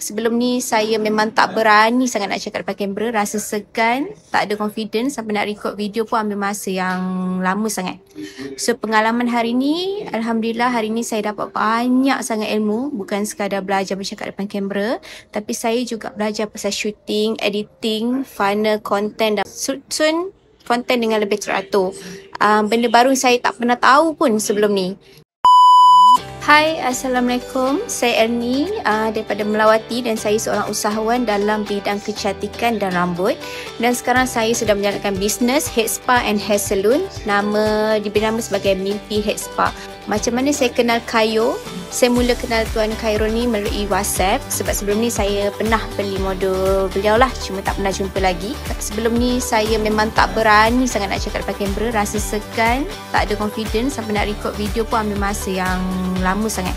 Sebelum ni saya memang tak berani sangat nak cakap depan kamera, rasa segan, tak ada confidence, sampai nak record video pun ambil masa yang lama sangat. So pengalaman hari ni, Alhamdulillah hari ni saya dapat banyak sangat ilmu, bukan sekadar belajar bercakap depan kamera, tapi saya juga belajar pasal shooting, editing, funnel, content dan susun konten dengan lebih teratur. Benda baru saya tak pernah tahu pun sebelum ni. Hai, Assalamualaikum. Saya Ernie daripada Melawati dan saya seorang usahawan dalam bidang kecantikan dan rambut. Dan sekarang saya sedang menjalankan bisnes Head Spa and Hair Salon. Diberi nama sebagai Mimpi Head Spa. Macam mana saya kenal Kayo? Saya mula kenal Tuan Khairul ni melalui WhatsApp sebab sebelum ni saya pernah beli modul beliau lah, cuma tak pernah jumpa lagi. Sebelum ni saya memang tak berani sangat nak cakap depan kamera, rasa segan, tak ada confidence, sampai nak record video pun ambil masa yang lama sangat.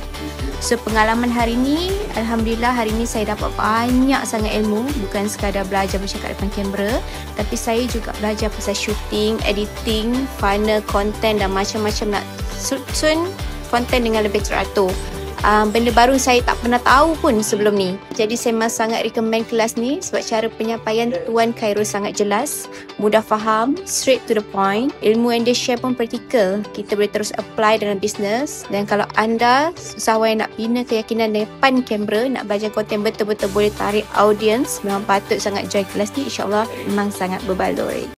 So pengalaman hari ni, Alhamdulillah hari ni saya dapat banyak sangat ilmu, bukan sekadar belajar bercakap depan kamera, tapi saya juga belajar pasal shooting, editing, funnel, content dan macam-macam nak susun konten dengan lebih teratur. Benda baru saya tak pernah tahu pun sebelum ni. Jadi saya memang sangat recommend kelas ni sebab cara penyampaian Tuan Khairul sangat jelas, mudah faham, straight to the point. Ilmu yang dia share pun praktikal. Kita boleh terus apply dalam bisnes. Dan kalau anda usahawan yang nak bina keyakinan depan kamera, nak belajar konten betul-betul boleh tarik audience, memang patut sangat join kelas ni. InsyaAllah memang sangat berbaloi.